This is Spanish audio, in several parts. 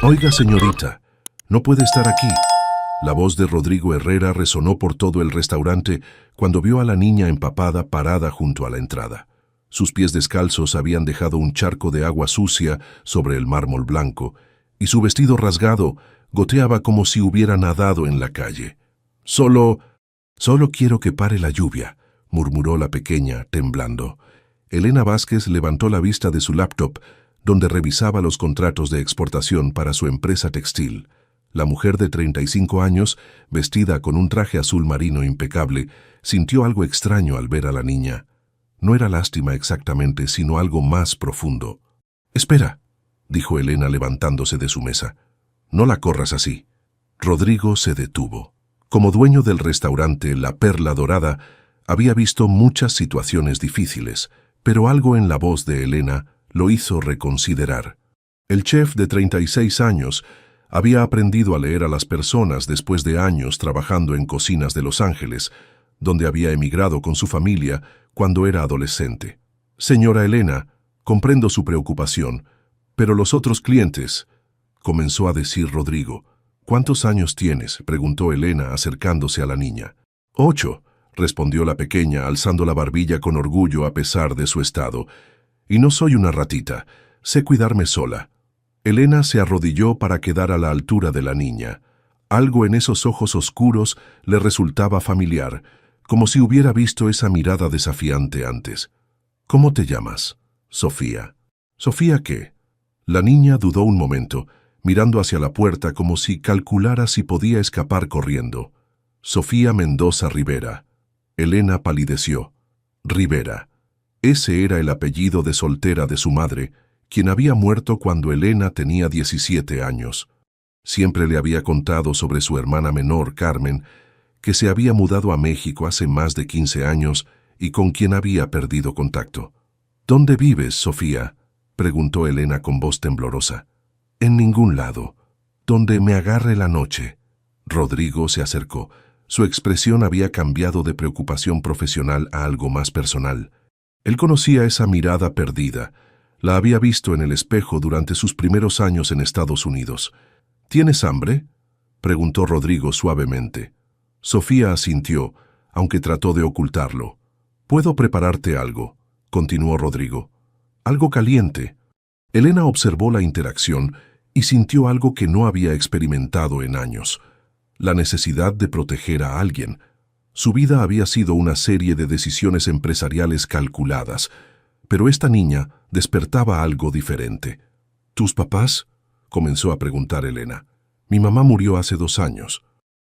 Oiga, señorita, no puede estar aquí. La voz de Rodrigo Herrera resonó por todo el restaurante cuando vio a la niña empapada parada junto a la entrada. Sus pies descalzos habían dejado un charco de agua sucia sobre el mármol blanco, y su vestido rasgado goteaba como si hubiera nadado en la calle. Solo quiero que pare la lluvia, murmuró la pequeña, temblando. Elena Vázquez levantó la vista de su laptop, donde revisaba los contratos de exportación para su empresa textil. La mujer de 35 años, vestida con un traje azul marino impecable, sintió algo extraño al ver a la niña. No era lástima exactamente, sino algo más profundo. «Espera», dijo Elena levantándose de su mesa. «No la corras así». Rodrigo se detuvo. Como dueño del restaurante La Perla Dorada, había visto muchas situaciones difíciles, pero algo en la voz de Elena lo hizo reconsiderar. El chef de 36 años había aprendido a leer a las personas después de años trabajando en cocinas de Los Ángeles, donde había emigrado con su familia cuando era adolescente. «Señora Elena, comprendo su preocupación, pero los otros clientes», comenzó a decir Rodrigo. «¿Cuántos años tienes?», preguntó Elena acercándose a la niña. «8», respondió la pequeña alzando la barbilla con orgullo a pesar de su estado. «Y no soy una ratita, sé cuidarme sola». Elena se arrodilló para quedar a la altura de la niña. Algo en esos ojos oscuros le resultaba familiar, como si hubiera visto esa mirada desafiante antes. «¿Cómo te llamas?» «Sofía». «¿Sofía qué?» La niña dudó un momento, mirando hacia la puerta como si calculara si podía escapar corriendo. «Sofía Mendoza Rivera». Elena palideció. Rivera. Ese era el apellido de soltera de su madre, quien había muerto cuando Elena tenía 17 años. Siempre le había contado sobre su hermana menor, Carmen, que se había mudado a México hace más de 15 años y con quien había perdido contacto. «¿Dónde vives, Sofía?», preguntó Elena con voz temblorosa. «En ningún lado. Donde me agarre la noche». Rodrigo se acercó. Su expresión había cambiado de preocupación profesional a algo más personal. Él conocía esa mirada perdida. La había visto en el espejo durante sus primeros años en Estados Unidos. «¿Tienes hambre?», preguntó Rodrigo suavemente. Sofía asintió, aunque trató de ocultarlo. «¿Puedo prepararte algo?», continuó Rodrigo. «Algo caliente». Elena observó la interacción y sintió algo que no había experimentado en años: la necesidad de proteger a alguien. Su vida había sido una serie de decisiones empresariales calculadas, pero esta niña despertaba algo diferente. «¿Tus papás?», comenzó a preguntar Elena. «Mi mamá murió hace 2 años».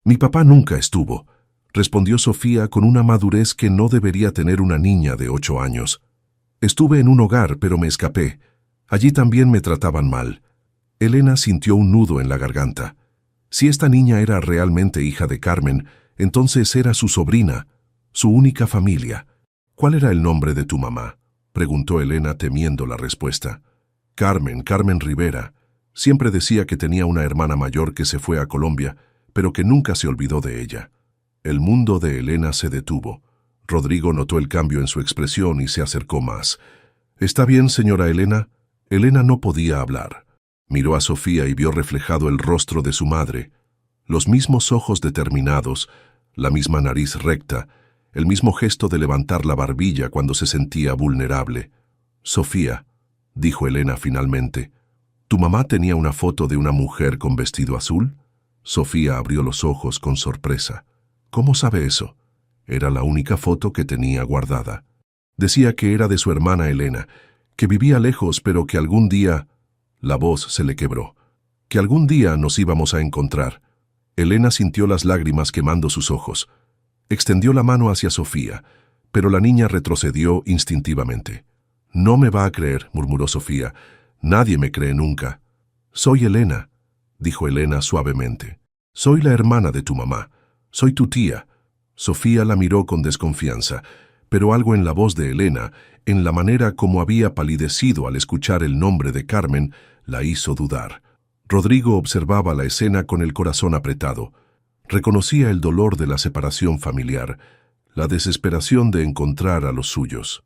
«Mi papá nunca estuvo», respondió Sofía con una madurez que no debería tener una niña de 8 años. «Estuve en un hogar, pero me escapé. Allí también me trataban mal». Elena sintió un nudo en la garganta. Si esta niña era realmente hija de Carmen, entonces era su sobrina, su única familia. «¿Cuál era el nombre de tu mamá?», preguntó Elena temiendo la respuesta. Carmen Rivera. Siempre decía que tenía una hermana mayor que se fue a Colombia, pero que nunca se olvidó de ella». El mundo de Elena se detuvo. Rodrigo notó el cambio en su expresión y se acercó más. «¿Está bien, señora Elena?». Elena no podía hablar. Miró a Sofía y vio reflejado el rostro de su madre. Los mismos ojos determinados, la misma nariz recta, el mismo gesto de levantar la barbilla cuando se sentía vulnerable. «Sofía», dijo Elena finalmente, «¿tu mamá tenía una foto de una mujer con vestido azul?». Sofía abrió los ojos con sorpresa. «¿Cómo sabe eso?». Era la única foto que tenía guardada. Decía que era de su hermana Elena, que vivía lejos, pero que algún día... La voz se le quebró. «Que algún día nos íbamos a encontrar». Elena sintió las lágrimas quemando sus ojos. Extendió la mano hacia Sofía, pero la niña retrocedió instintivamente. «No me va a creer», murmuró Sofía. «Nadie me cree nunca». «Soy Elena», dijo Elena suavemente. «Soy la hermana de tu mamá. Soy tu tía». Sofía la miró con desconfianza, pero algo en la voz de Elena, en la manera como había palidecido al escuchar el nombre de Carmen, la hizo dudar. Rodrigo observaba la escena con el corazón apretado. Reconocía el dolor de la separación familiar, la desesperación de encontrar a los suyos.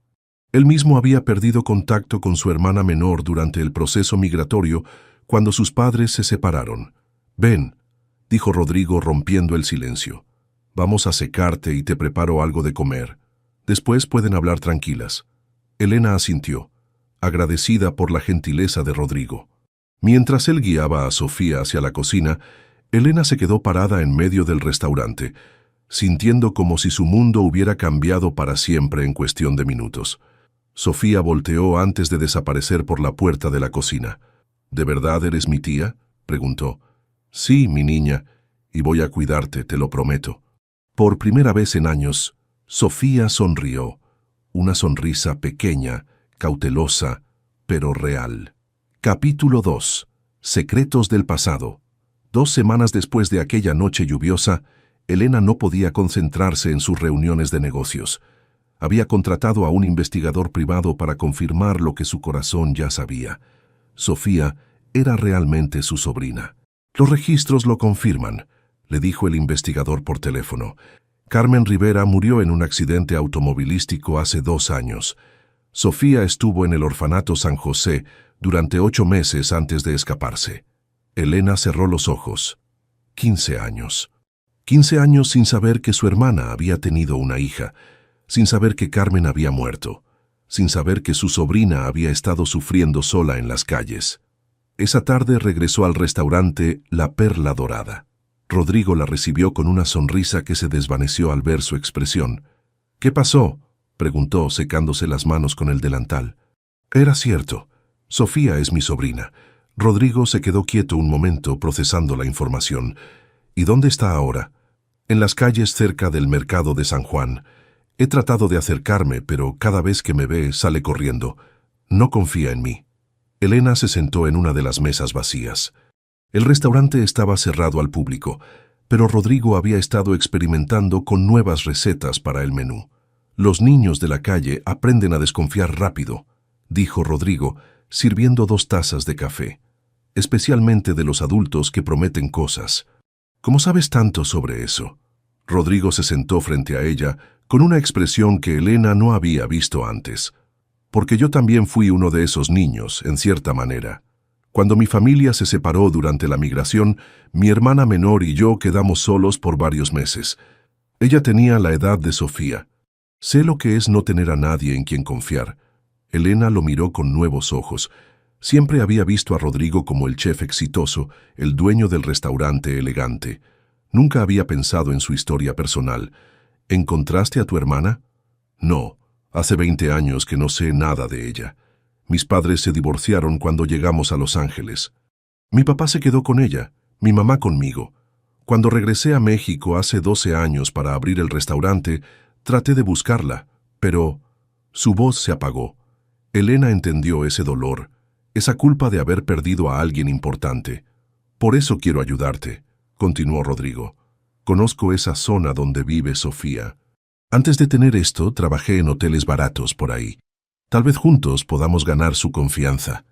Él mismo había perdido contacto con su hermana menor durante el proceso migratorio cuando sus padres se separaron. «Ven», dijo Rodrigo rompiendo el silencio. «Vamos a secarte y te preparo algo de comer. Después pueden hablar tranquilas». Elena asintió, agradecida por la gentileza de Rodrigo. Mientras él guiaba a Sofía hacia la cocina, Elena se quedó parada en medio del restaurante, sintiendo como si su mundo hubiera cambiado para siempre en cuestión de minutos. Sofía volteó antes de desaparecer por la puerta de la cocina. «¿De verdad eres mi tía?», preguntó. «Sí, mi niña, y voy a cuidarte, te lo prometo». Por primera vez en años, Sofía sonrió, una sonrisa pequeña, cautelosa, pero real. Capítulo 2. Secretos del pasado. 2 semanas después de aquella noche lluviosa, Elena no podía concentrarse en sus reuniones de negocios. Había contratado a un investigador privado para confirmar lo que su corazón ya sabía. Sofía era realmente su sobrina. «Los registros lo confirman», le dijo el investigador por teléfono. «Carmen Rivera murió en un accidente automovilístico hace 2 años. Sofía estuvo en el orfanato San José durante 8 meses antes de escaparse». Elena cerró los ojos. 15 años. 15 años sin saber que su hermana había tenido una hija, sin saber que Carmen había muerto, sin saber que su sobrina había estado sufriendo sola en las calles. Esa tarde regresó al restaurante La Perla Dorada. Rodrigo la recibió con una sonrisa que se desvaneció al ver su expresión. «¿Qué pasó?», preguntó, secándose las manos con el delantal. Era cierto. Sofía es mi sobrina. Rodrigo se quedó quieto un momento procesando la información. «¿Y dónde está ahora?» «En las calles cerca del mercado de San Juan. He tratado de acercarme, pero cada vez que me ve sale corriendo. No confía en mí». Elena se sentó en una de las mesas vacías. El restaurante estaba cerrado al público, pero Rodrigo había estado experimentando con nuevas recetas para el menú. «Los niños de la calle aprenden a desconfiar rápido», dijo Rodrigo, sirviendo 2 tazas de café. «Especialmente de los adultos que prometen cosas». «¿Cómo sabes tanto sobre eso?». Rodrigo se sentó frente a ella con una expresión que Elena no había visto antes. «Porque yo también fui uno de esos niños, en cierta manera. Cuando mi familia se separó durante la migración, mi hermana menor y yo quedamos solos por varios meses. Ella tenía la edad de Sofía. Sé lo que es no tener a nadie en quien confiar». Elena lo miró con nuevos ojos. Siempre había visto a Rodrigo como el chef exitoso, el dueño del restaurante elegante. Nunca había pensado en su historia personal. «¿Encontraste a tu hermana?». «No, hace 20 años que no sé nada de ella. Mis padres se divorciaron cuando llegamos a Los Ángeles. Mi papá se quedó con ella, mi mamá conmigo. Cuando regresé a México hace 12 años para abrir el restaurante, traté de buscarla, pero...». Su voz se apagó. Elena entendió ese dolor, esa culpa de haber perdido a alguien importante. «Por eso quiero ayudarte», continuó Rodrigo. «Conozco esa zona donde vive Sofía. Antes de tener esto, trabajé en hoteles baratos por ahí. Tal vez juntos podamos ganar su confianza».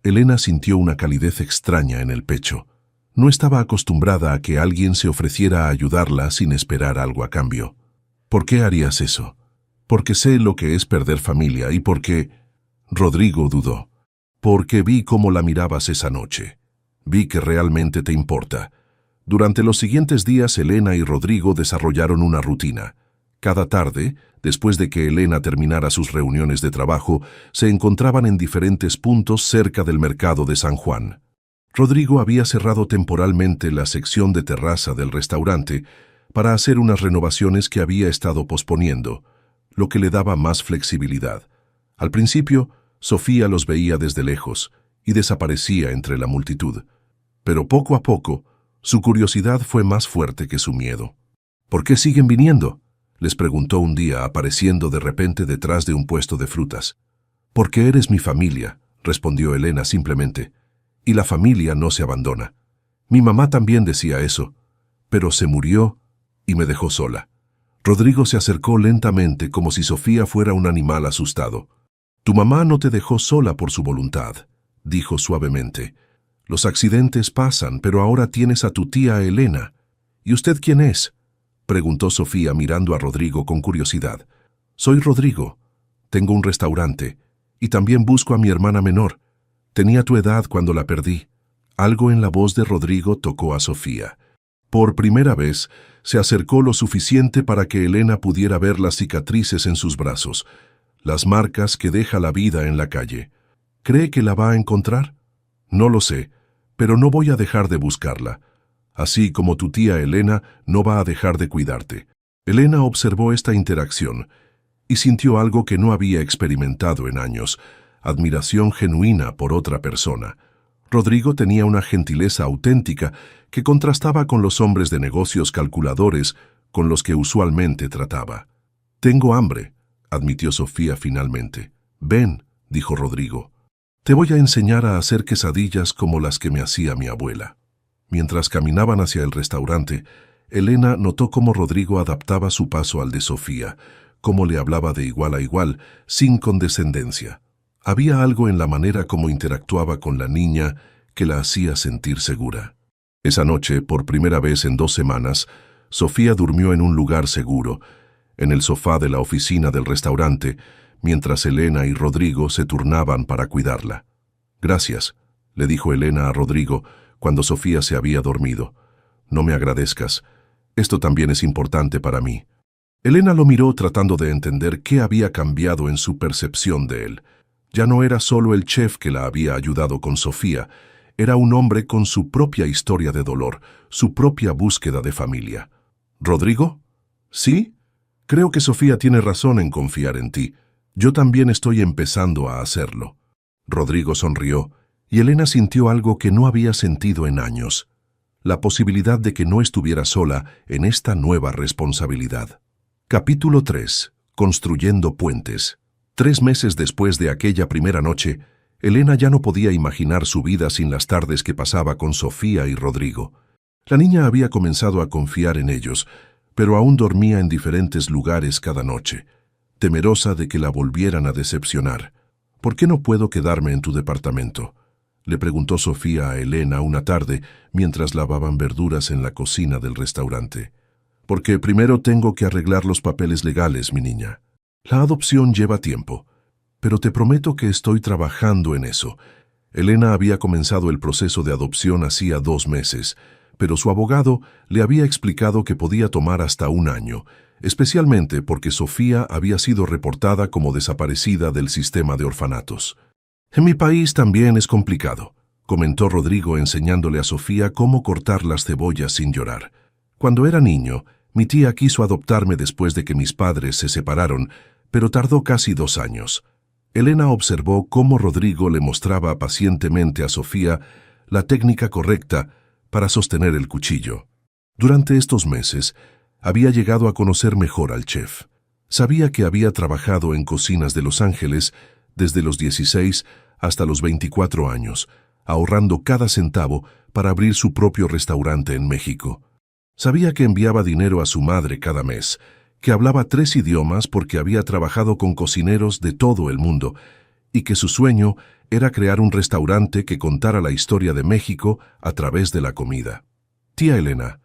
Elena sintió una calidez extraña en el pecho. No estaba acostumbrada a que alguien se ofreciera a ayudarla sin esperar algo a cambio. «¿Por qué harías eso?». «Porque sé lo que es perder familia y porque...». Rodrigo dudó. «Porque vi cómo la mirabas esa noche. Vi que realmente te importa». Durante los siguientes días, Elena y Rodrigo desarrollaron una rutina. Cada tarde, después de que Elena terminara sus reuniones de trabajo, se encontraban en diferentes puntos cerca del mercado de San Juan. Rodrigo había cerrado temporalmente la sección de terraza del restaurante para hacer unas renovaciones que había estado posponiendo, lo que le daba más flexibilidad. Al principio, Sofía los veía desde lejos y desaparecía entre la multitud. Pero poco a poco, su curiosidad fue más fuerte que su miedo. «¿Por qué siguen viniendo?», les preguntó un día, apareciendo de repente detrás de un puesto de frutas. «Porque eres mi familia», respondió Elena simplemente. «Y la familia no se abandona. Mi mamá también decía eso, pero se murió y me dejó sola». Rodrigo se acercó lentamente como si Sofía fuera un animal asustado. «Tu mamá no te dejó sola por su voluntad», dijo suavemente. «Los accidentes pasan, pero ahora tienes a tu tía Elena». «¿Y usted quién es?», preguntó Sofía mirando a Rodrigo con curiosidad. «Soy Rodrigo. Tengo un restaurante. Y también busco a mi hermana menor. Tenía tu edad cuando la perdí. Algo en la voz de Rodrigo tocó a Sofía. Por primera vez, se acercó lo suficiente para que Elena pudiera ver las cicatrices en sus brazos, las marcas que deja la vida en la calle. ¿Cree que la va a encontrar? No lo sé, pero no voy a dejar de buscarla. Así como tu tía Elena no va a dejar de cuidarte. Elena observó esta interacción y sintió algo que no había experimentado en años, admiración genuina por otra persona. Rodrigo tenía una gentileza auténtica que contrastaba con los hombres de negocios calculadores con los que usualmente trataba. «Tengo hambre», admitió Sofía finalmente. «Ven», dijo Rodrigo. «Te voy a enseñar a hacer quesadillas como las que me hacía mi abuela». Mientras caminaban hacia el restaurante, Elena notó cómo Rodrigo adaptaba su paso al de Sofía, cómo le hablaba de igual a igual, sin condescendencia. Había algo en la manera como interactuaba con la niña que la hacía sentir segura. Esa noche, por primera vez en 2 semanas, Sofía durmió en un lugar seguro, en el sofá de la oficina del restaurante, mientras Elena y Rodrigo se turnaban para cuidarla. «Gracias», le dijo Elena a Rodrigo cuando Sofía se había dormido. «No me agradezcas. Esto también es importante para mí». Elena lo miró tratando de entender qué había cambiado en su percepción de él. Ya no era solo el chef que la había ayudado con Sofía, era un hombre con su propia historia de dolor, su propia búsqueda de familia. «¿Rodrigo? ¿Sí? Creo que Sofía tiene razón en confiar en ti. Yo también estoy empezando a hacerlo». Rodrigo sonrió, y Elena sintió algo que no había sentido en años, la posibilidad de que no estuviera sola en esta nueva responsabilidad. Capítulo 3. Construyendo puentes. 3 meses después de aquella primera noche, Elena ya no podía imaginar su vida sin las tardes que pasaba con Sofía y Rodrigo. La niña había comenzado a confiar en ellos, pero aún dormía en diferentes lugares cada noche, temerosa de que la volvieran a decepcionar. «¿Por qué no puedo quedarme en tu departamento?», le preguntó Sofía a Elena una tarde mientras lavaban verduras en la cocina del restaurante. «Porque primero tengo que arreglar los papeles legales, mi niña. La adopción lleva tiempo, pero te prometo que estoy trabajando en eso». Elena había comenzado el proceso de adopción hacía 2 meses, pero su abogado le había explicado que podía tomar hasta 1 año, especialmente porque Sofía había sido reportada como desaparecida del sistema de orfanatos. «En mi país también es complicado», comentó Rodrigo enseñándole a Sofía cómo cortar las cebollas sin llorar. «Cuando era niño, mi tía quiso adoptarme después de que mis padres se separaron, pero tardó casi 2 años». Elena observó cómo Rodrigo le mostraba pacientemente a Sofía la técnica correcta para sostener el cuchillo. Durante estos meses, había llegado a conocer mejor al chef. Sabía que había trabajado en cocinas de Los Ángeles desde los 16 hasta los 24 años, ahorrando cada centavo para abrir su propio restaurante en México. Sabía que enviaba dinero a su madre cada mes, que hablaba 3 idiomas porque había trabajado con cocineros de todo el mundo, y que su sueño era crear un restaurante que contara la historia de México a través de la comida. «Tía Elena,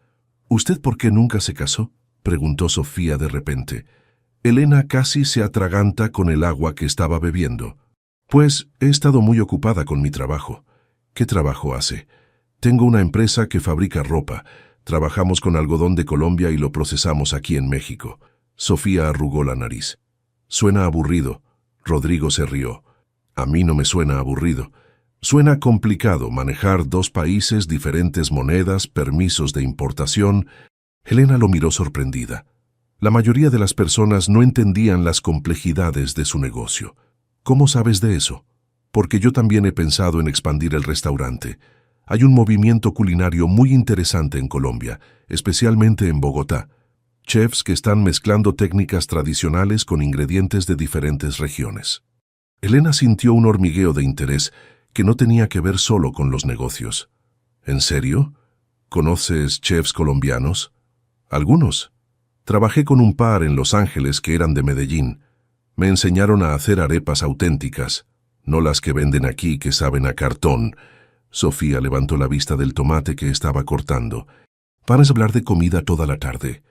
¿usted por qué nunca se casó?», preguntó Sofía de repente. Elena casi se atraganta con el agua que estaba bebiendo. «Pues he estado muy ocupada con mi trabajo». «¿Qué trabajo hace?» «Tengo una empresa que fabrica ropa. Trabajamos con algodón de Colombia y lo procesamos aquí en México». Sofía arrugó la nariz. «Suena aburrido». Rodrigo se rió. «A mí no me suena aburrido. Suena complicado manejar 2 países, diferentes monedas, permisos de importación». Elena lo miró sorprendida. La mayoría de las personas no entendían las complejidades de su negocio. «¿Cómo sabes de eso?» «Porque yo también he pensado en expandir el restaurante. Hay un movimiento culinario muy interesante en Colombia, especialmente en Bogotá. Chefs que están mezclando técnicas tradicionales con ingredientes de diferentes regiones». Elena sintió un hormigueo de interés que no tenía que ver solo con los negocios. «¿En serio? ¿Conoces chefs colombianos?» «Algunos. Trabajé con un par en Los Ángeles que eran de Medellín. Me enseñaron a hacer arepas auténticas, no las que venden aquí que saben a cartón». Sofía levantó la vista del tomate que estaba cortando. «Van a hablar de comida toda la tarde.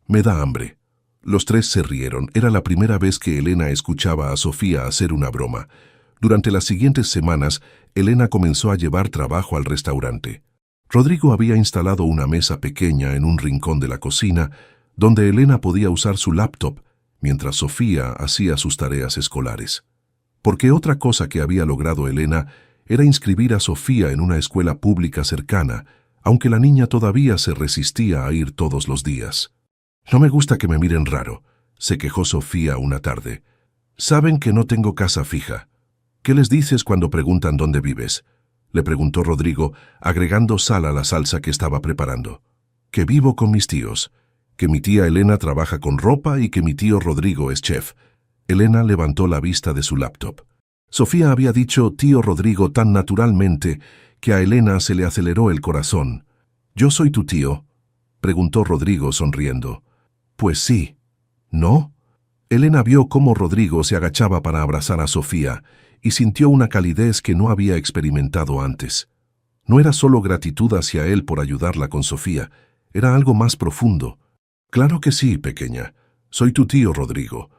Me da hambre». Los 3 se rieron. Era la primera vez que Elena escuchaba a Sofía hacer una broma. Durante las siguientes semanas, Elena comenzó a llevar trabajo al restaurante. Rodrigo había instalado una mesa pequeña en un rincón de la cocina, donde Elena podía usar su laptop, mientras Sofía hacía sus tareas escolares. Porque otra cosa que había logrado Elena era inscribir a Sofía en una escuela pública cercana, aunque la niña todavía se resistía a ir todos los días. «No me gusta que me miren raro», se quejó Sofía una tarde. «Saben que no tengo casa fija. ¿Qué les dices cuando preguntan dónde vives?», le preguntó Rodrigo, agregando sal a la salsa que estaba preparando. «Que vivo con mis tíos, que mi tía Elena trabaja con ropa y que mi tío Rodrigo es chef». Elena levantó la vista de su laptop. Sofía había dicho tío Rodrigo tan naturalmente que a Elena se le aceleró el corazón. «¿Yo soy tu tío?», preguntó Rodrigo sonriendo. «Pues sí». «¿No?». Elena vio cómo Rodrigo se agachaba para abrazar a Sofía y sintió una calidez que no había experimentado antes. No era solo gratitud hacia él por ayudarla con Sofía, era algo más profundo. «Claro que sí, pequeña. Soy tu tío Rodrigo».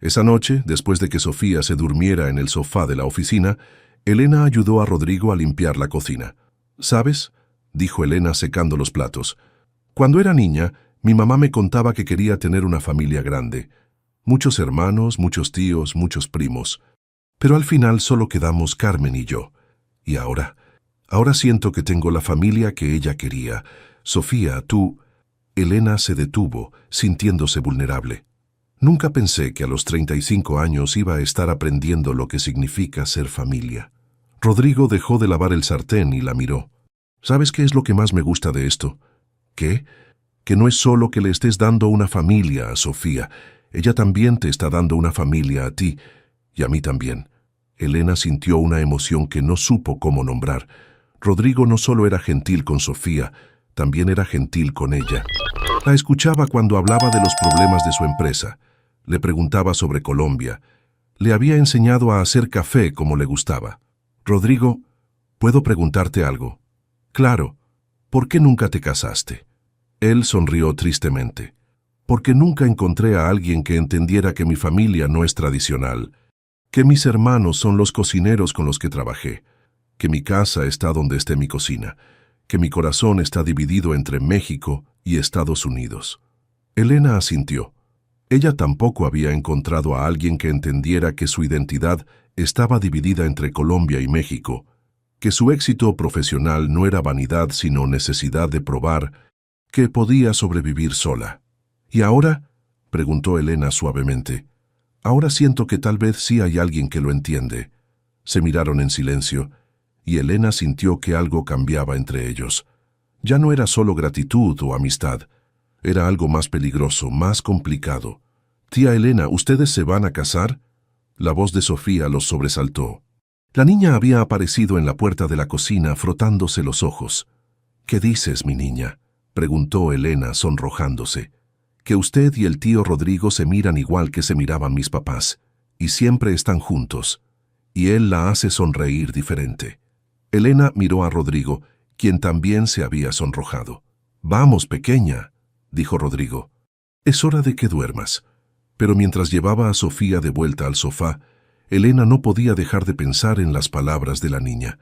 Esa noche, después de que Sofía se durmiera en el sofá de la oficina, Elena ayudó a Rodrigo a limpiar la cocina. «¿Sabes?», dijo Elena secando los platos. «Cuando era niña, mi mamá me contaba que quería tener una familia grande. Muchos hermanos, muchos tíos, muchos primos. Pero al final solo quedamos Carmen y yo. Y ahora siento que tengo la familia que ella quería. Sofía, tú...». Elena se detuvo, sintiéndose vulnerable. «Nunca pensé que a los 35 años iba a estar aprendiendo lo que significa ser familia». Rodrigo dejó de lavar el sartén y la miró. «¿Sabes qué es lo que más me gusta de esto?». «¿Qué?». «Que no es solo que le estés dando una familia a Sofía. Ella también te está dando una familia a ti, y a mí también». Elena sintió una emoción que no supo cómo nombrar. Rodrigo no solo era gentil con Sofía, también era gentil con ella. La escuchaba cuando hablaba de los problemas de su empresa. Le preguntaba sobre Colombia. Le había enseñado a hacer café como le gustaba. «Rodrigo, ¿puedo preguntarte algo?». «Claro. ¿Por qué nunca te casaste?». Él sonrió tristemente. «Porque nunca encontré a alguien que entendiera que mi familia no es tradicional, que mis hermanos son los cocineros con los que trabajé, que mi casa está donde esté mi cocina, que mi corazón está dividido entre México y Estados Unidos». Elena asintió. Ella tampoco había encontrado a alguien que entendiera que su identidad estaba dividida entre Colombia y México, que su éxito profesional no era vanidad sino necesidad de probar que podía sobrevivir sola. «¿Y ahora?», preguntó Elena suavemente. «Ahora siento que tal vez sí hay alguien que lo entiende». Se miraron en silencio, y Elena sintió que algo cambiaba entre ellos. Ya no era solo gratitud o amistad, era algo más peligroso, más complicado. «Tía Elena, ¿ustedes se van a casar?». La voz de Sofía los sobresaltó. La niña había aparecido en la puerta de la cocina frotándose los ojos. «¿Qué dices, mi niña?», preguntó Elena sonrojándose. «Que usted y el tío Rodrigo se miran igual que se miraban mis papás, y siempre están juntos». Y él la hace sonreír diferente. Elena miró a Rodrigo, quien también se había sonrojado. «Vamos, pequeña», dijo Rodrigo. «Es hora de que duermas». Pero mientras llevaba a Sofía de vuelta al sofá, Elena no podía dejar de pensar en las palabras de la niña.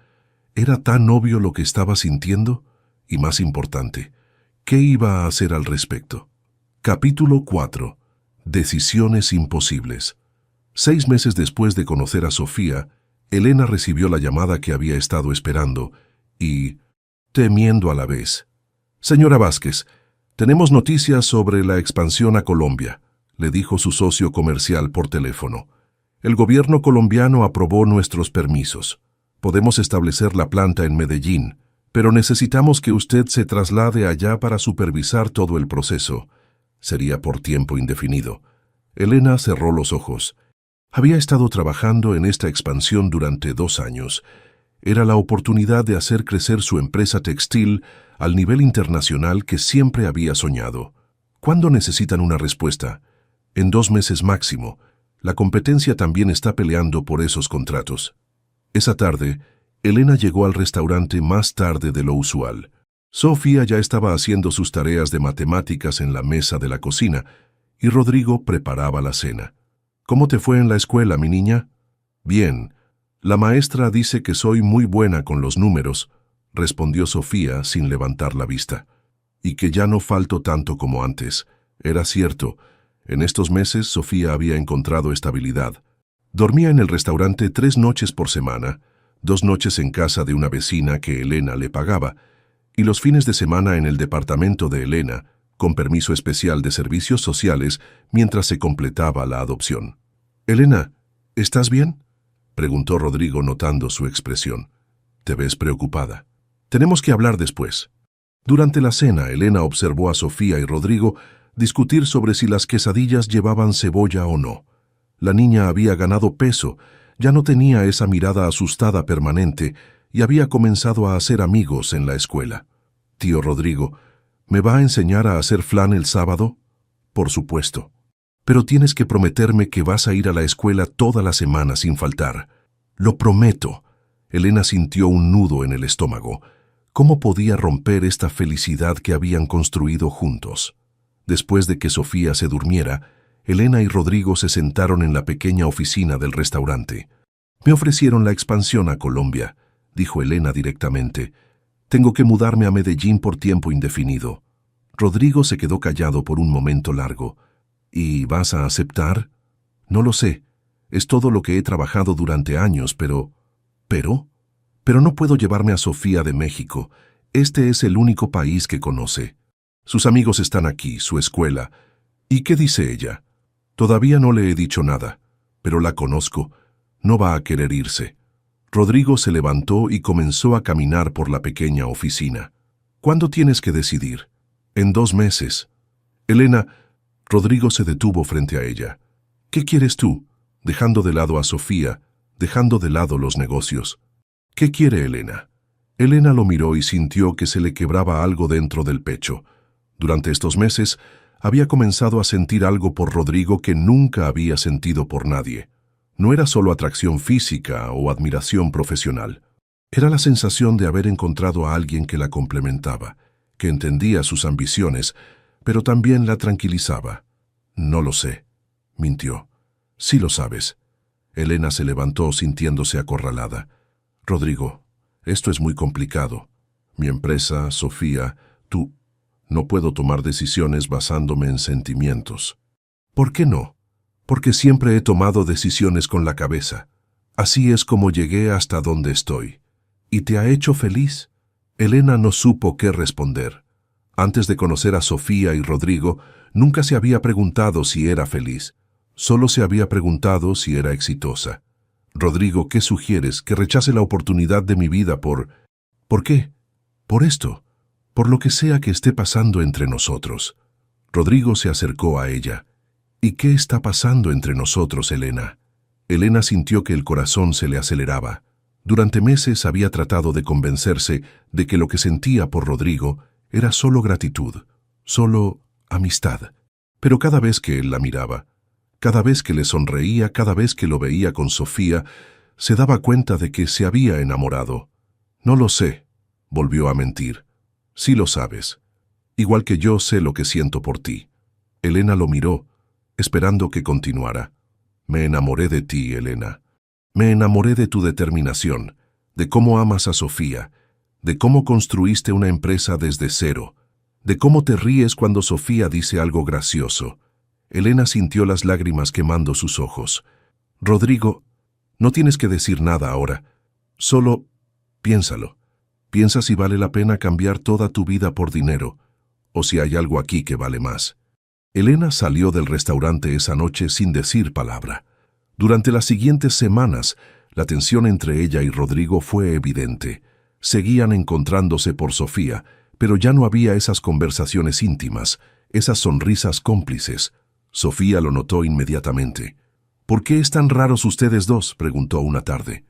Era tan obvio lo que estaba sintiendo, y más importante, ¿qué iba a hacer al respecto? Capítulo 4. Decisiones imposibles. 6 meses después de conocer a Sofía, Elena recibió la llamada que había estado esperando y, temiendo a la vez. «Señora Vázquez, tenemos noticias sobre la expansión a Colombia», le dijo su socio comercial por teléfono. «El gobierno colombiano aprobó nuestros permisos. Podemos establecer la planta en Medellín, pero necesitamos que usted se traslade allá para supervisar todo el proceso. Sería por tiempo indefinido». Elena cerró los ojos. Había estado trabajando en esta expansión durante 2 años. Era la oportunidad de hacer crecer su empresa textil al nivel internacional que siempre había soñado. ¿Cuándo necesitan una respuesta? En 2 meses máximo. La competencia también está peleando por esos contratos. Esa tarde, Elena llegó al restaurante más tarde de lo usual. Sofía ya estaba haciendo sus tareas de matemáticas en la mesa de la cocina y Rodrigo preparaba la cena. «¿Cómo te fue en la escuela, mi niña?». «Bien. La maestra dice que soy muy buena con los números, respondió Sofía sin levantar la vista. Y que ya no falto tanto como antes. Era cierto. En estos meses Sofía había encontrado estabilidad. Dormía en el restaurante 3 noches por semana, 2 noches en casa de una vecina que Elena le pagaba, y los fines de semana en el departamento de Elena, con permiso especial de servicios sociales mientras se completaba la adopción. «Elena, ¿estás bien?», preguntó Rodrigo notando su expresión. «Te ves preocupada. Tenemos que hablar después». Durante la cena, Elena observó a Sofía y Rodrigo discutir sobre si las quesadillas llevaban cebolla o no. La niña había ganado peso, ya no tenía esa mirada asustada permanente y había comenzado a hacer amigos en la escuela. «Tío Rodrigo, ¿me va a enseñar a hacer flan el sábado?». «Por supuesto. Pero tienes que prometerme que vas a ir a la escuela toda la semana sin faltar». «Lo prometo». Elena sintió un nudo en el estómago. ¿Cómo podía romper esta felicidad que habían construido juntos? Después de que Sofía se durmiera, Elena y Rodrigo se sentaron en la pequeña oficina del restaurante. «Me ofrecieron la expansión a Colombia», dijo Elena directamente. «Tengo que mudarme a Medellín por tiempo indefinido». Rodrigo se quedó callado por un momento largo. «¿Y vas a aceptar?». «No lo sé. Es todo lo que he trabajado durante años, pero...». «Pero no puedo llevarme a Sofía de México. Este es el único país que conoce. Sus amigos están aquí, su escuela. ¿Y qué dice ella?». «Todavía no le he dicho nada, pero la conozco. No va a querer irse». Rodrigo se levantó y comenzó a caminar por la pequeña oficina. «¿Cuándo tienes que decidir?». «En 2 meses». «Elena...». Rodrigo se detuvo frente a ella. «¿Qué quieres tú?», dejando de lado a Sofía, dejando de lado los negocios. «¿Qué quiere Elena?». Elena lo miró y sintió que se le quebraba algo dentro del pecho. Durante estos meses había comenzado a sentir algo por Rodrigo que nunca había sentido por nadie. No era solo atracción física o admiración profesional. Era la sensación de haber encontrado a alguien que la complementaba, que entendía sus ambiciones, pero también la tranquilizaba. «No lo sé», mintió. «Sí lo sabes». Elena se levantó sintiéndose acorralada. «Rodrigo, esto es muy complicado. Mi empresa, Sofía, tú... No puedo tomar decisiones basándome en sentimientos». «¿Por qué no?». «Porque siempre he tomado decisiones con la cabeza. Así es como llegué hasta donde estoy». «¿Y te ha hecho feliz?». Elena no supo qué responder. Antes de conocer a Sofía y Rodrigo, nunca se había preguntado si era feliz. Solo se había preguntado si era exitosa. «Rodrigo, ¿qué sugieres? ¿Que rechace la oportunidad de mi vida por...». «¿Por qué?». «Por esto. Por lo que sea que esté pasando entre nosotros». Rodrigo se acercó a ella. «¿Y qué está pasando entre nosotros, Elena?». Elena sintió que el corazón se le aceleraba. Durante meses había tratado de convencerse de que lo que sentía por Rodrigo era solo gratitud, solo amistad. Pero cada vez que él la miraba, cada vez que le sonreía, cada vez que lo veía con Sofía, se daba cuenta de que se había enamorado. «No lo sé», volvió a mentir. «Sí lo sabes. Igual que yo sé lo que siento por ti». Elena lo miró, esperando que continuara. «Me enamoré de ti, Elena. Me enamoré de tu determinación, de cómo amas a Sofía, de cómo construiste una empresa desde cero, de cómo te ríes cuando Sofía dice algo gracioso». Elena sintió las lágrimas quemando sus ojos. «Rodrigo, no tienes que decir nada ahora. Solo piénsalo. Piensa si vale la pena cambiar toda tu vida por dinero, o si hay algo aquí que vale más». Elena salió del restaurante esa noche sin decir palabra. Durante las siguientes semanas, la tensión entre ella y Rodrigo fue evidente. Seguían encontrándose por Sofía, pero ya no había esas conversaciones íntimas, esas sonrisas cómplices. Sofía lo notó inmediatamente. «¿Por qué están raros ustedes dos?», preguntó una tarde.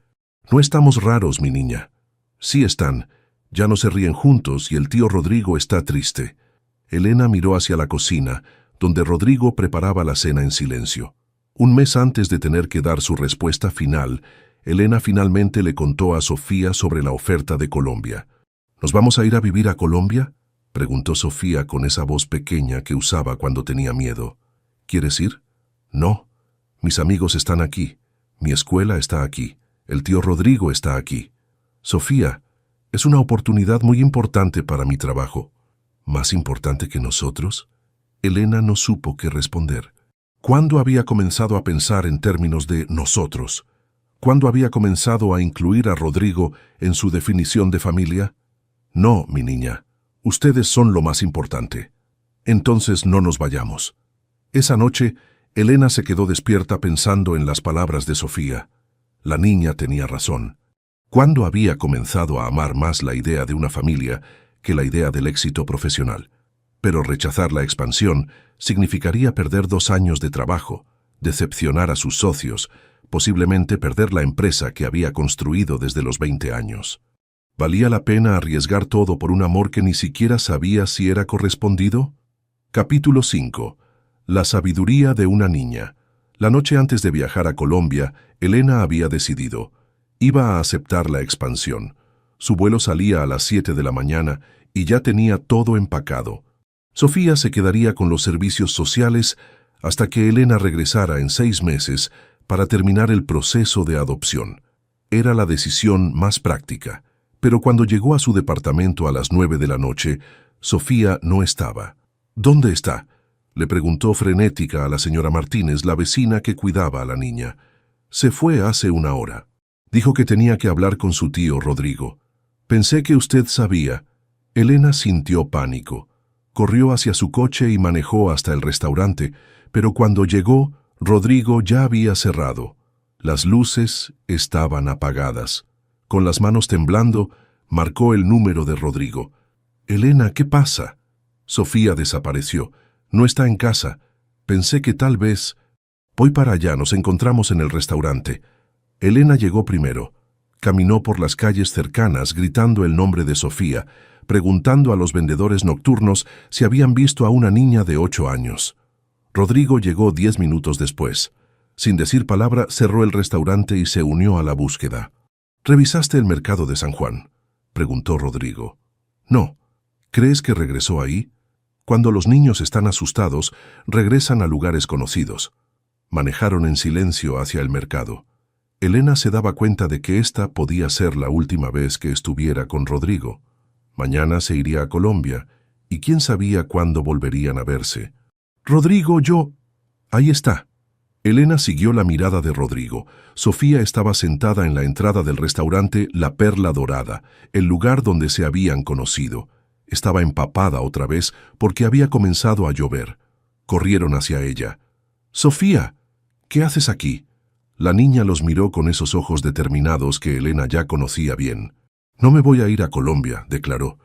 «No estamos raros, mi niña». «Sí están. Ya no se ríen juntos y el tío Rodrigo está triste». Elena miró hacia la cocina, donde Rodrigo preparaba la cena en silencio. Un mes antes de tener que dar su respuesta final, Elena finalmente le contó a Sofía sobre la oferta de Colombia. «¿Nos vamos a ir a vivir a Colombia?», preguntó Sofía con esa voz pequeña que usaba cuando tenía miedo. «¿Quieres ir?». «No. Mis amigos están aquí. Mi escuela está aquí». El tío Rodrigo está aquí. Sofía, es una oportunidad muy importante para mi trabajo. ¿Más importante que nosotros? Elena no supo qué responder. ¿Cuándo había comenzado a pensar en términos de nosotros? ¿Cuándo había comenzado a incluir a Rodrigo en su definición de familia? No, mi niña, ustedes son lo más importante. Entonces no nos vayamos. Esa noche, Elena se quedó despierta pensando en las palabras de Sofía. La niña tenía razón. ¿Cuándo había comenzado a amar más la idea de una familia que la idea del éxito profesional? Pero rechazar la expansión significaría perder 2 años de trabajo, decepcionar a sus socios, posiblemente perder la empresa que había construido desde los 20 años. ¿Valía la pena arriesgar todo por un amor que ni siquiera sabía si era correspondido? Capítulo 5. La sabiduría de una niña. La noche antes de viajar a Colombia, Elena había decidido. Iba a aceptar la expansión. Su vuelo salía a las 7 de la mañana y ya tenía todo empacado. Sofía se quedaría con los servicios sociales hasta que Elena regresara en 6 meses para terminar el proceso de adopción. Era la decisión más práctica. Pero cuando llegó a su departamento a las 9 de la noche, Sofía no estaba. ¿Dónde está?, le preguntó frenética a la señora Martínez, la vecina que cuidaba a la niña. Se fue hace 1 hora. Dijo que tenía que hablar con su tío Rodrigo. Pensé que usted sabía. Elena sintió pánico. Corrió hacia su coche y manejó hasta el restaurante, pero cuando llegó, Rodrigo ya había cerrado. Las luces estaban apagadas. Con las manos temblando, marcó el número de Rodrigo. «Elena, ¿qué pasa?» Sofía desapareció. «No está en casa. Pensé que tal vez...» «Voy para allá, nos encontramos en el restaurante». Elena llegó primero. Caminó por las calles cercanas gritando el nombre de Sofía, preguntando a los vendedores nocturnos si habían visto a una niña de 8 años. Rodrigo llegó 10 minutos después. Sin decir palabra, cerró el restaurante y se unió a la búsqueda. «¿Revisaste el mercado de San Juan?», preguntó Rodrigo. «No». «¿Crees que regresó ahí?» Cuando los niños están asustados, regresan a lugares conocidos. Manejaron en silencio hacia el mercado. Elena se daba cuenta de que esta podía ser la última vez que estuviera con Rodrigo. Mañana se iría a Colombia, y quién sabía cuándo volverían a verse. «Rodrigo, yo...» «Ahí está». Elena siguió la mirada de Rodrigo. Sofía estaba sentada en la entrada del restaurante La Perla Dorada, el lugar donde se habían conocido. Estaba empapada otra vez porque había comenzado a llover. Corrieron hacia ella. «Sofía, ¿qué haces aquí?» La niña los miró con esos ojos determinados que Elena ya conocía bien. «No me voy a ir a Colombia», declaró.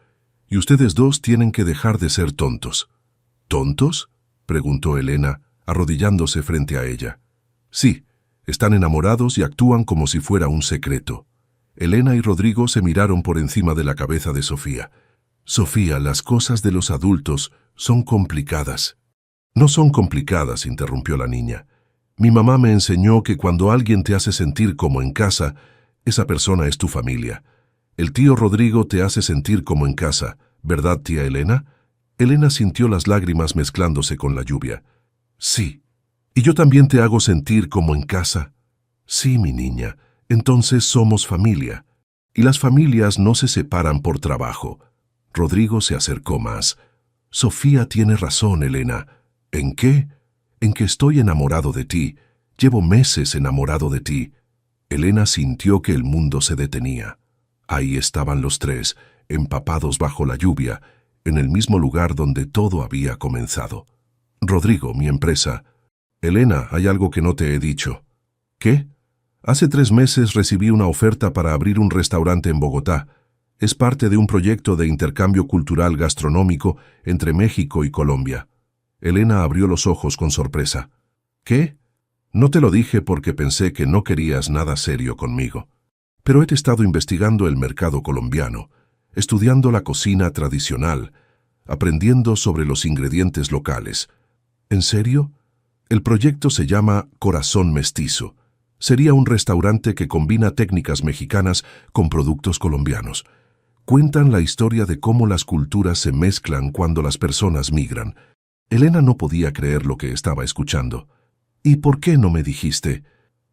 «Y ustedes dos tienen que dejar de ser tontos». «¿Tontos?», preguntó Elena, arrodillándose frente a ella. «Sí, están enamorados y actúan como si fuera un secreto». Elena y Rodrigo se miraron por encima de la cabeza de Sofía. «Sofía, las cosas de los adultos son complicadas». «No son complicadas», interrumpió la niña. «Mi mamá me enseñó que cuando alguien te hace sentir como en casa, esa persona es tu familia. El tío Rodrigo te hace sentir como en casa, ¿verdad, tía Elena?» Elena sintió las lágrimas mezclándose con la lluvia. «Sí. ¿Y yo también te hago sentir como en casa?» «Sí, mi niña. Entonces somos familia. Y las familias no se separan por trabajo». Rodrigo se acercó más. «Sofía tiene razón, Elena». «¿En qué?» «En que estoy enamorado de ti. Llevo meses enamorado de ti». Elena sintió que el mundo se detenía. Ahí estaban los tres, empapados bajo la lluvia, en el mismo lugar donde todo había comenzado. «Rodrigo, mi empresa». «Elena, hay algo que no te he dicho». «¿Qué?» «Hace 3 meses recibí una oferta para abrir un restaurante en Bogotá. Es parte de un proyecto de intercambio cultural gastronómico entre México y Colombia». Elena abrió los ojos con sorpresa. «¿Qué? No te lo dije porque pensé que no querías nada serio conmigo. Pero he estado investigando el mercado colombiano, estudiando la cocina tradicional, aprendiendo sobre los ingredientes locales». «¿En serio?» «El proyecto se llama Corazón Mestizo. Sería un restaurante que combina técnicas mexicanas con productos colombianos. Cuentan la historia de cómo las culturas se mezclan cuando las personas migran». Elena no podía creer lo que estaba escuchando. «¿Y por qué no me dijiste?»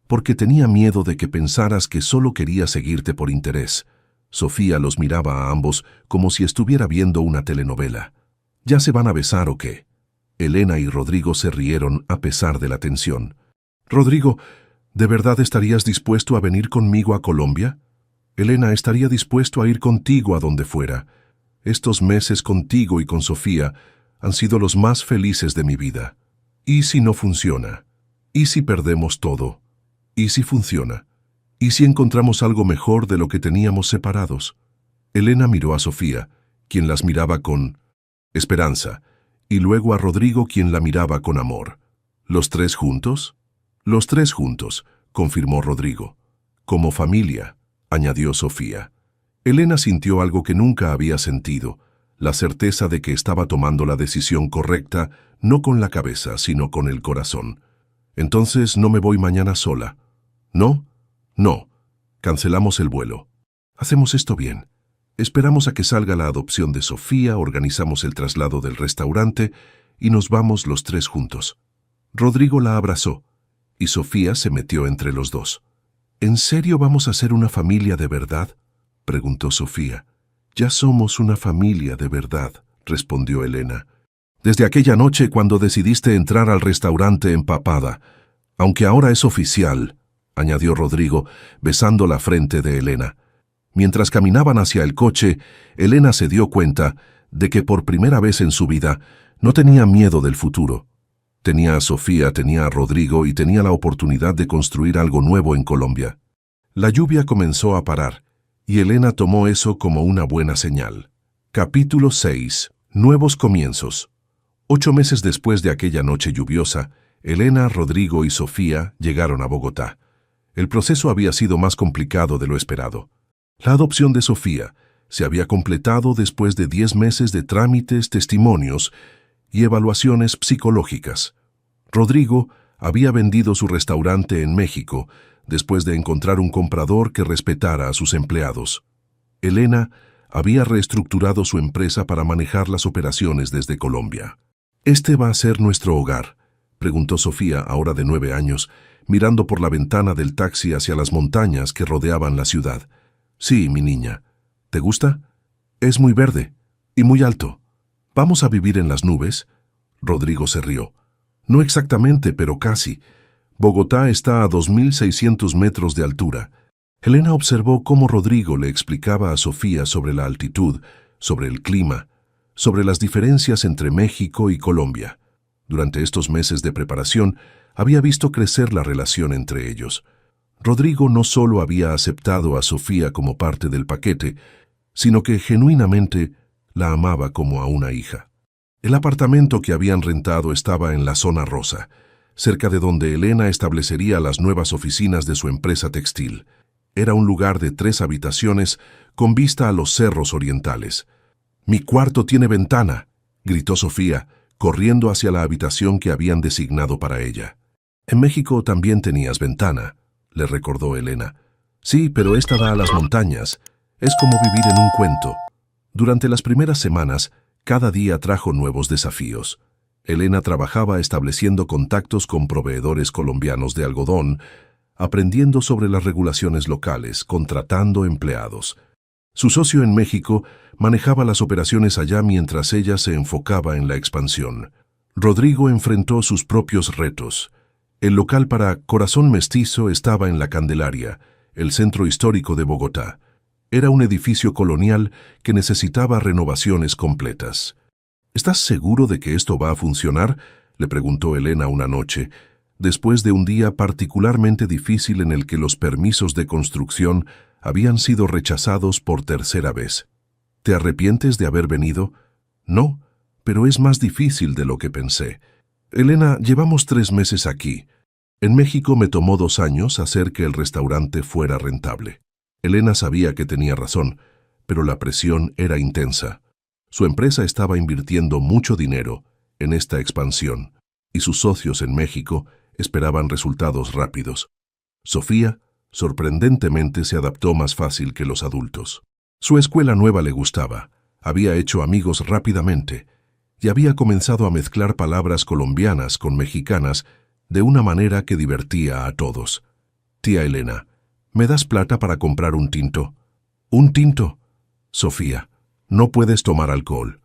porque tenía miedo de que pensaras que solo quería seguirte por interés. Sofía los miraba a ambos como si estuviera viendo una telenovela. ¿Ya se van a besar o qué? Elena y Rodrigo se rieron a pesar de la tensión. Rodrigo, ¿de verdad estarías dispuesto a venir conmigo a Colombia? Elena, estaría dispuesto a ir contigo a donde fuera. Estos meses contigo y con Sofía han sido los más felices de mi vida. ¿Y si no funciona? ¿Y si perdemos todo? ¿Y si funciona? ¿Y si encontramos algo mejor de lo que teníamos separados? Elena miró a Sofía, quien las miraba con esperanza, y luego a Rodrigo, quien la miraba con amor. ¿Los tres juntos? Los tres juntos, confirmó Rodrigo. Como familia, añadió Sofía. Elena sintió algo que nunca había sentido, la certeza de que estaba tomando la decisión correcta, no con la cabeza, sino con el corazón. Entonces no me voy mañana sola. ¿No? No. Cancelamos el vuelo. Hacemos esto bien. Esperamos a que salga la adopción de Sofía, organizamos el traslado del restaurante y nos vamos los tres juntos. Rodrigo la abrazó y Sofía se metió entre los dos. ¿En serio vamos a ser una familia de verdad?, preguntó Sofía. Ya somos una familia de verdad, respondió Elena. Desde aquella noche cuando decidiste entrar al restaurante empapada, aunque ahora es oficial, añadió Rodrigo, besando la frente de Elena. Mientras caminaban hacia el coche, Elena se dio cuenta de que por primera vez en su vida no tenía miedo del futuro. Tenía a Sofía, tenía a Rodrigo y tenía la oportunidad de construir algo nuevo en Colombia. La lluvia comenzó a parar, y Elena tomó eso como una buena señal. Capítulo 6. Nuevos comienzos. 8 meses después de aquella noche lluviosa, Elena, Rodrigo y Sofía llegaron a Bogotá. El proceso había sido más complicado de lo esperado. La adopción de Sofía se había completado después de 10 meses de trámites, testimonios y evaluaciones psicológicas. Rodrigo había vendido su restaurante en México después de encontrar un comprador que respetara a sus empleados. Elena había reestructurado su empresa para manejar las operaciones desde Colombia. «¿Este va a ser nuestro hogar?», preguntó Sofía, ahora de 9 años, mirando por la ventana del taxi hacia las montañas que rodeaban la ciudad. «Sí, mi niña. ¿Te gusta? Es muy verde y muy alto. ¿Vamos a vivir en las nubes?». Rodrigo se rió. «No exactamente, pero casi. Bogotá está a 2.600 metros de altura». Elena observó cómo Rodrigo le explicaba a Sofía sobre la altitud, sobre el clima, sobre las diferencias entre México y Colombia. Durante estos meses de preparación, había visto crecer la relación entre ellos. Rodrigo no solo había aceptado a Sofía como parte del paquete, sino que genuinamente la amaba como a una hija. El apartamento que habían rentado estaba en la zona rosa, cerca de donde Elena establecería las nuevas oficinas de su empresa textil. Era un lugar de 3 habitaciones con vista a los cerros orientales. «Mi cuarto tiene ventana», gritó Sofía, corriendo hacia la habitación que habían designado para ella. «En México también tenías ventana», le recordó Elena. «Sí, pero esta da a las montañas. Es como vivir en un cuento». Durante las primeras semanas, cada día trajo nuevos desafíos. Elena trabajaba estableciendo contactos con proveedores colombianos de algodón, aprendiendo sobre las regulaciones locales, contratando empleados. Su socio en México manejaba las operaciones allá mientras ella se enfocaba en la expansión. Rodrigo enfrentó sus propios retos. El local para Corazón Mestizo estaba en La Candelaria, el centro histórico de Bogotá. Era un edificio colonial que necesitaba renovaciones completas. «¿Estás seguro de que esto va a funcionar?», le preguntó Elena una noche, después de un día particularmente difícil en el que los permisos de construcción habían sido rechazados por tercera vez. «¿Te arrepientes de haber venido?». «No, pero es más difícil de lo que pensé. Elena, llevamos 3 meses aquí. En México me tomó 2 años hacer que el restaurante fuera rentable». Elena sabía que tenía razón, pero la presión era intensa. Su empresa estaba invirtiendo mucho dinero en esta expansión, y sus socios en México esperaban resultados rápidos. Sofía, sorprendentemente, se adaptó más fácil que los adultos. Su escuela nueva le gustaba, había hecho amigos rápidamente y había comenzado a mezclar palabras colombianas con mexicanas de una manera que divertía a todos. Tía Elena, ¿me das plata para comprar un tinto? ¿Un tinto? Sofía, no puedes tomar alcohol.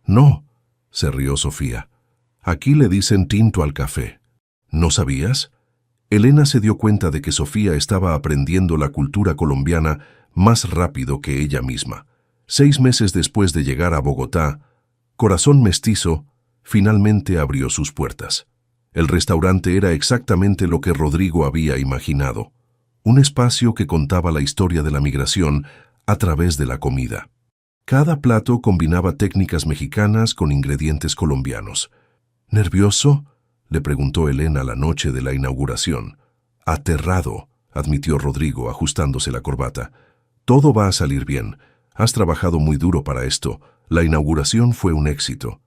No, se rió Sofía. Aquí le dicen tinto al café. ¿No sabías? Elena se dio cuenta de que Sofía estaba aprendiendo la cultura colombiana más rápido que ella misma. 6 meses después de llegar a Bogotá, Corazón Mestizo finalmente abrió sus puertas. El restaurante era exactamente lo que Rodrigo había imaginado. Un espacio que contaba la historia de la migración a través de la comida. Cada plato combinaba técnicas mexicanas con ingredientes colombianos. ¿Nervioso?, le preguntó Elena la noche de la inauguración. Aterrado, admitió Rodrigo, ajustándose la corbata. Todo va a salir bien. Has trabajado muy duro para esto. La inauguración fue un éxito.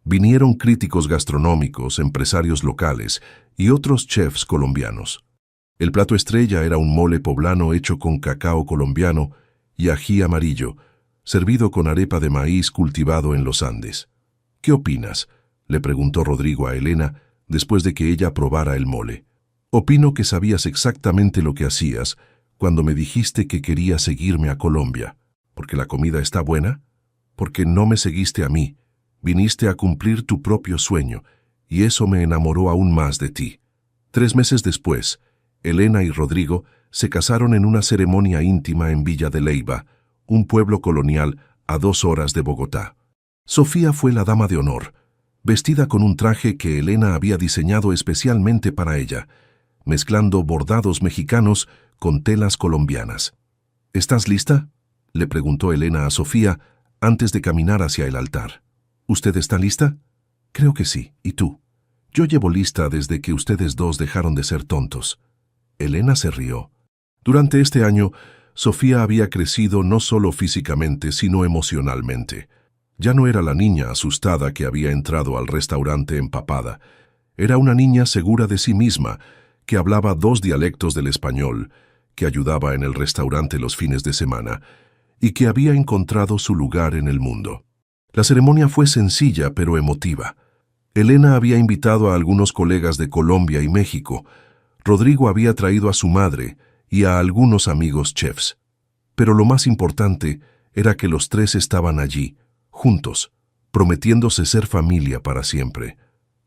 Vinieron críticos gastronómicos, empresarios locales y otros chefs colombianos. El plato estrella era un mole poblano hecho con cacao colombiano y ají amarillo, servido con arepa de maíz cultivado en los Andes. ¿Qué opinas?, le preguntó Rodrigo a Elena después de que ella probara el mole. Opino que sabías exactamente lo que hacías cuando me dijiste que querías seguirme a Colombia. ¿Porque la comida está buena? Porque no me seguiste a mí. Viniste a cumplir tu propio sueño, y eso me enamoró aún más de ti. 3 meses después, Elena y Rodrigo se casaron en una ceremonia íntima en Villa de Leyva, un pueblo colonial a 2 horas de Bogotá. Sofía fue la dama de honor, vestida con un traje que Elena había diseñado especialmente para ella, mezclando bordados mexicanos con telas colombianas. ¿Estás lista?, le preguntó Elena a Sofía antes de caminar hacia el altar. ¿Usted está lista? Creo que sí. ¿Y tú? Yo llevo lista desde que ustedes dos dejaron de ser tontos. Elena se rió. Durante este año, Sofía había crecido no solo físicamente, sino emocionalmente. Ya no era la niña asustada que había entrado al restaurante empapada. Era una niña segura de sí misma, que hablaba 2 dialectos del español, que ayudaba en el restaurante los fines de semana, y que había encontrado su lugar en el mundo. La ceremonia fue sencilla pero emotiva. Elena había invitado a algunos colegas de Colombia y México. Rodrigo había traído a su madre y a algunos amigos chefs. Pero lo más importante era que los 3 estaban allí, juntos, prometiéndose ser familia para siempre.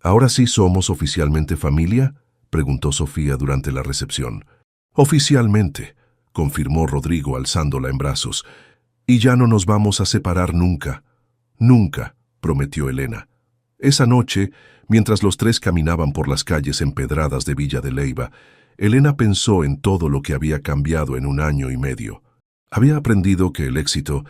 ¿Ahora sí somos oficialmente familia?, preguntó Sofía durante la recepción. Oficialmente, confirmó Rodrigo alzándola en brazos. Y ya no nos vamos a separar nunca. Nunca, prometió Elena. Esa noche, mientras los 3 caminaban por las calles empedradas de Villa de Leyva, Elena pensó en todo lo que había cambiado en 1 año y medio. Había aprendido que el éxito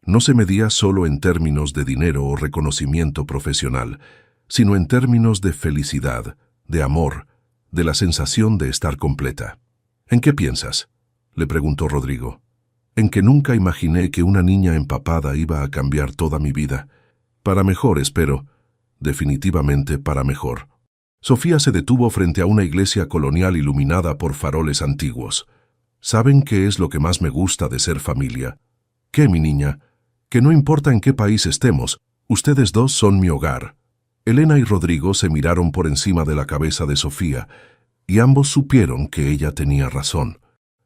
no se medía solo en términos de dinero o reconocimiento profesional, sino en términos de felicidad, de amor, de la sensación de estar completa. ¿En qué piensas?, le preguntó Rodrigo. En que nunca imaginé que una niña empapada iba a cambiar toda mi vida. Para mejor, espero. Definitivamente para mejor. Sofía se detuvo frente a una iglesia colonial iluminada por faroles antiguos. ¿Saben qué es lo que más me gusta de ser familia? ¿Qué, mi niña? Que no importa en qué país estemos, ustedes 2 son mi hogar. Elena y Rodrigo se miraron por encima de la cabeza de Sofía, y ambos supieron que ella tenía razón.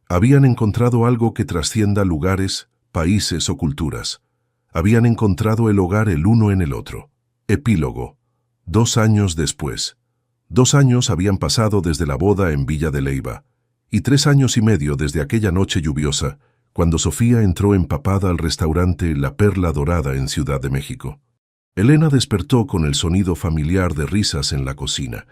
Habían encontrado algo que trascienda lugares, países o culturas. Habían encontrado el hogar el uno en el otro. Epílogo. 2 años después. 2 años habían pasado desde la boda en Villa de Leyva, y 3 años y medio desde aquella noche lluviosa, cuando Sofía entró empapada al restaurante La Perla Dorada en Ciudad de México. Elena despertó con el sonido familiar de risas en la cocina.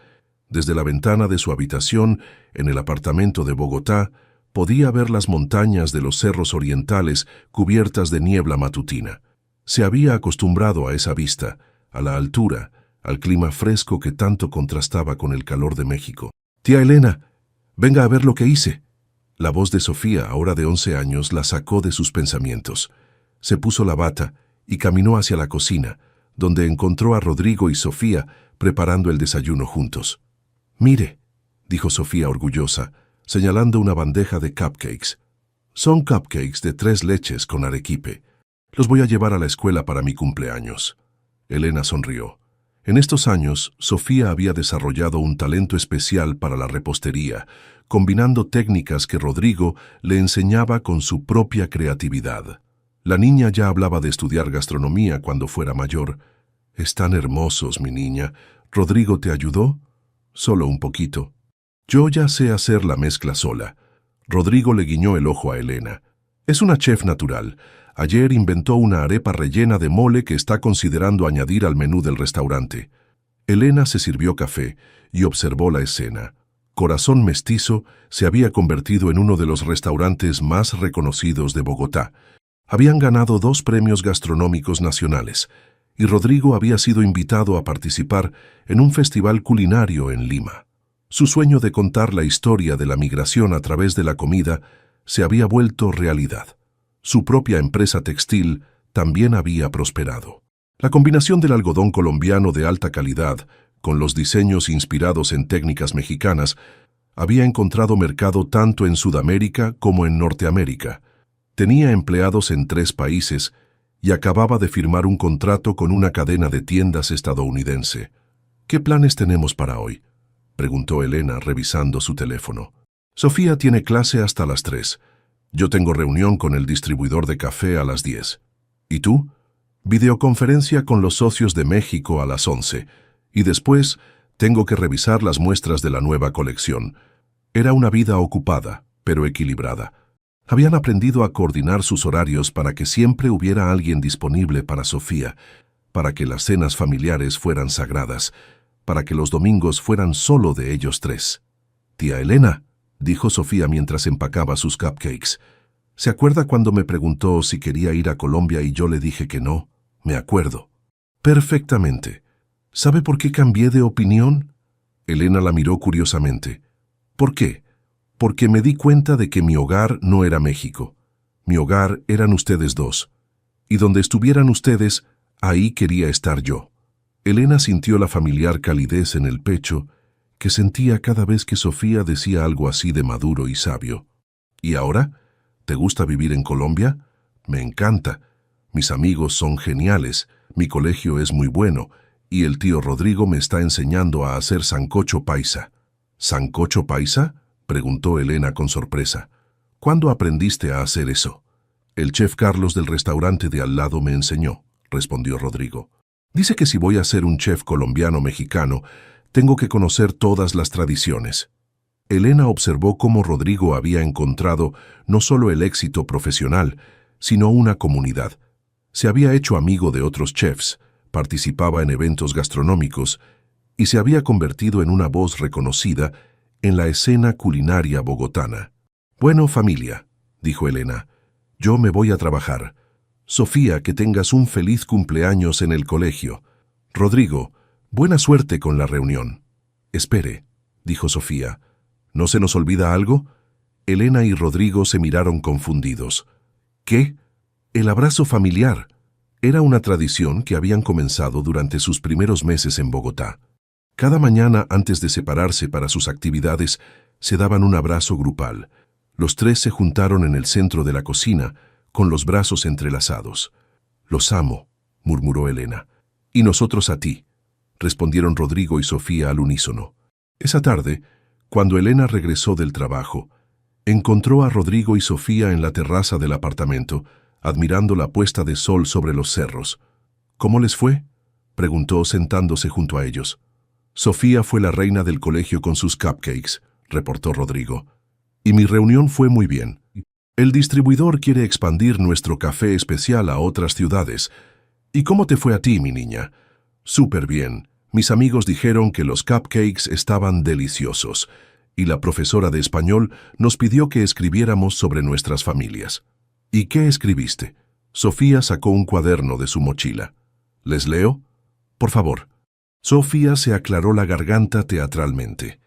Desde la ventana de su habitación, en el apartamento de Bogotá, podía ver las montañas de los cerros orientales cubiertas de niebla matutina. Se había acostumbrado a esa vista, a la altura, al clima fresco que tanto contrastaba con el calor de México. «Tía Elena, venga a ver lo que hice». La voz de Sofía, ahora de 11 años, la sacó de sus pensamientos. Se puso la bata y caminó hacia la cocina, donde encontró a Rodrigo y Sofía preparando el desayuno juntos. «Mire», dijo Sofía orgullosa, señalando una bandeja de cupcakes. «Son cupcakes de 3 leches con arequipe. Los voy a llevar a la escuela para mi cumpleaños». Elena sonrió. En estos años, Sofía había desarrollado un talento especial para la repostería, combinando técnicas que Rodrigo le enseñaba con su propia creatividad. La niña ya hablaba de estudiar gastronomía cuando fuera mayor. «Están hermosos, mi niña. ¿Rodrigo te ayudó?» «Solo un poquito. Yo ya sé hacer la mezcla sola». Rodrigo le guiñó el ojo a Elena. «Es una chef natural. Ayer inventó una arepa rellena de mole que está considerando añadir al menú del restaurante». Elena se sirvió café y observó la escena. Corazón Mestizo se había convertido en uno de los restaurantes más reconocidos de Bogotá. Habían ganado 2 premios gastronómicos nacionales y Rodrigo había sido invitado a participar en un festival culinario en Lima. Su sueño de contar la historia de la migración a través de la comida se había vuelto realidad. Su propia empresa textil también había prosperado. La combinación del algodón colombiano de alta calidad con los diseños inspirados en técnicas mexicanas había encontrado mercado tanto en Sudamérica como en Norteamérica. Tenía empleados en 3 países y acababa de firmar un contrato con una cadena de tiendas estadounidense. «¿Qué planes tenemos para hoy?», preguntó Elena revisando su teléfono. «Sofía tiene clase hasta las 3. Yo tengo reunión con el distribuidor de café a las 10. ¿Y tú?» «Videoconferencia con los socios de México a las 11. Y después tengo que revisar las muestras de la nueva colección». Era una vida ocupada, pero equilibrada. Habían aprendido a coordinar sus horarios para que siempre hubiera alguien disponible para Sofía, para que las cenas familiares fueran sagradas, para que los domingos fueran solo de ellos 3. «Tía Elena», dijo Sofía mientras empacaba sus cupcakes. «¿Se acuerda cuando me preguntó si quería ir a Colombia y yo le dije que no?» «Me acuerdo». «Perfectamente. ¿Sabe por qué cambié de opinión?» Elena la miró curiosamente. «¿Por qué?» «Porque me di cuenta de que mi hogar no era México. Mi hogar eran ustedes 2. Y donde estuvieran ustedes, ahí quería estar yo». Elena sintió la familiar calidez en el pecho que sentía cada vez que Sofía decía algo así de maduro y sabio. «¿Y ahora? ¿Te gusta vivir en Colombia?» «Me encanta. Mis amigos son geniales, mi colegio es muy bueno, y el tío Rodrigo me está enseñando a hacer sancocho paisa». «¿Sancocho paisa?», preguntó Elena con sorpresa. «¿Cuándo aprendiste a hacer eso?» «El chef Carlos del restaurante de al lado me enseñó», respondió Rodrigo. «Dice que si voy a ser un chef colombiano-mexicano, tengo que conocer todas las tradiciones». Elena observó cómo Rodrigo había encontrado no solo el éxito profesional, sino una comunidad. Se había hecho amigo de otros chefs, participaba en eventos gastronómicos y se había convertido en una voz reconocida en la escena culinaria bogotana. «Bueno, familia», dijo Elena, «yo me voy a trabajar. Sofía, que tengas un feliz cumpleaños en el colegio. Rodrigo, buena suerte con la reunión». «Espere», dijo Sofía, «¿no se nos olvida algo?» Elena y Rodrigo se miraron confundidos. «¿Qué?» «El abrazo familiar». Era una tradición que habían comenzado durante sus primeros meses en Bogotá. Cada mañana, antes de separarse para sus actividades, se daban un abrazo grupal. Los 3 se juntaron en el centro de la cocina, con los brazos entrelazados. «Los amo», murmuró Elena. «Y nosotros a ti», respondieron Rodrigo y Sofía al unísono. Esa tarde, cuando Elena regresó del trabajo, encontró a Rodrigo y Sofía en la terraza del apartamento, admirando la puesta de sol sobre los cerros. «¿Cómo les fue?», preguntó sentándose junto a ellos. «Sofía fue la reina del colegio con sus cupcakes», reportó Rodrigo. «Y mi reunión fue muy bien. El distribuidor quiere expandir nuestro café especial a otras ciudades. ¿Y cómo te fue a ti, mi niña?» «Súper bien. Mis amigos dijeron que los cupcakes estaban deliciosos, y la profesora de español nos pidió que escribiéramos sobre nuestras familias». «¿Y qué escribiste?» Sofía sacó un cuaderno de su mochila. «¿Les leo?» «Por favor». Sofía se aclaró la garganta teatralmente.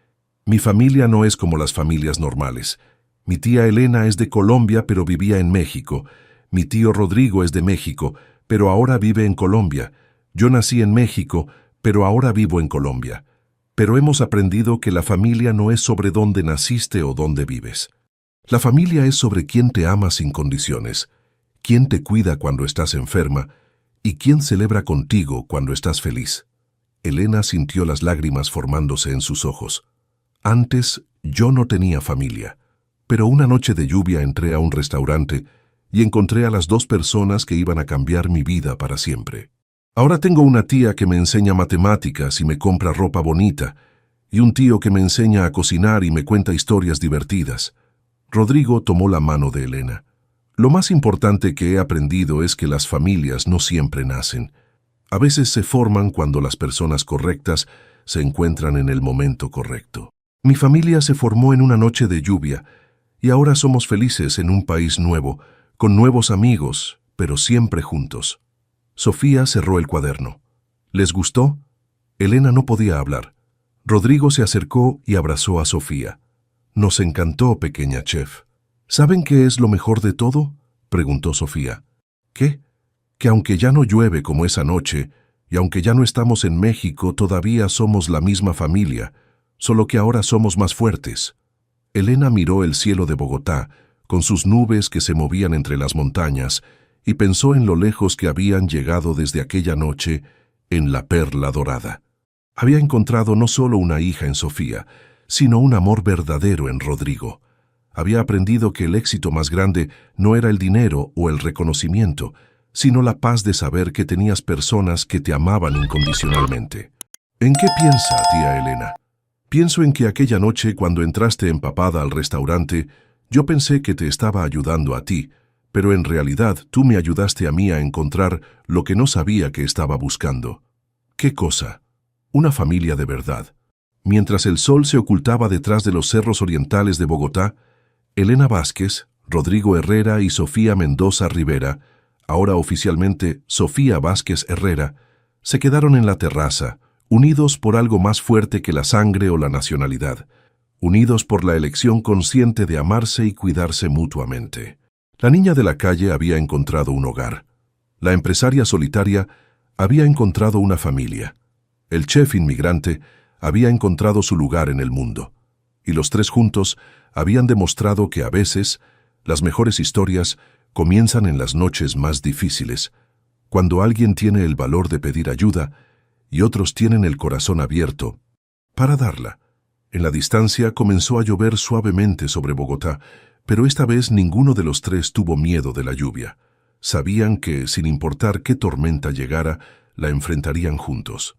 «Mi familia no es como las familias normales. Mi tía Elena es de Colombia, pero vivía en México. Mi tío Rodrigo es de México, pero ahora vive en Colombia. Yo nací en México, pero ahora vivo en Colombia. Pero hemos aprendido que la familia no es sobre dónde naciste o dónde vives. La familia es sobre quién te ama sin condiciones, quién te cuida cuando estás enferma y quién celebra contigo cuando estás feliz. Elena sintió las lágrimas formándose en sus ojos. Antes yo no tenía familia, pero una noche de lluvia entré a un restaurante y encontré a las dos personas que iban a cambiar mi vida para siempre. Ahora tengo una tía que me enseña matemáticas y me compra ropa bonita, y un tío que me enseña a cocinar y me cuenta historias divertidas. Rodrigo tomó la mano de Elena. Lo más importante que he aprendido es que las familias no siempre nacen. A veces se forman cuando las personas correctas se encuentran en el momento correcto. Mi familia se formó en una noche de lluvia, y ahora somos felices en un país nuevo, con nuevos amigos, pero siempre juntos. Sofía cerró el cuaderno. ¿Les gustó? Elena no podía hablar. Rodrigo se acercó y abrazó a Sofía. Nos encantó, pequeña chef. ¿Saben qué es lo mejor de todo?, preguntó Sofía. ¿Qué? Que aunque ya no llueve como esa noche, y aunque ya no estamos en México, todavía somos la misma familia, solo que ahora somos más fuertes. Elena miró el cielo de Bogotá, con sus nubes que se movían entre las montañas, y pensó en lo lejos que habían llegado desde aquella noche en la Perla Dorada. Había encontrado no solo una hija en Sofía, sino un amor verdadero en Rodrigo. Había aprendido que el éxito más grande no era el dinero o el reconocimiento, sino la paz de saber que tenías personas que te amaban incondicionalmente. ¿En qué piensa, tía Elena? Pienso en que aquella noche, cuando entraste empapada al restaurante, yo pensé que te estaba ayudando a ti, pero en realidad tú me ayudaste a mí a encontrar lo que no sabía que estaba buscando. ¿Qué cosa? Una familia de verdad. Mientras el sol se ocultaba detrás de los cerros orientales de Bogotá, Elena Vázquez, Rodrigo Herrera y Sofía Mendoza Rivera, ahora oficialmente Sofía Vázquez Herrera, se quedaron en la terraza, unidos por algo más fuerte que la sangre o la nacionalidad, unidos por la elección consciente de amarse y cuidarse mutuamente. La niña de la calle había encontrado un hogar. La empresaria solitaria había encontrado una familia. El chef inmigrante había encontrado su lugar en el mundo. Y los tres juntos habían demostrado que a veces las mejores historias comienzan en las noches más difíciles, cuando alguien tiene el valor de pedir ayuda y otros tienen el corazón abierto para darla. En la distancia comenzó a llover suavemente sobre Bogotá, pero esta vez ninguno de los tres tuvo miedo de la lluvia. Sabían que, sin importar qué tormenta llegara, la enfrentarían juntos.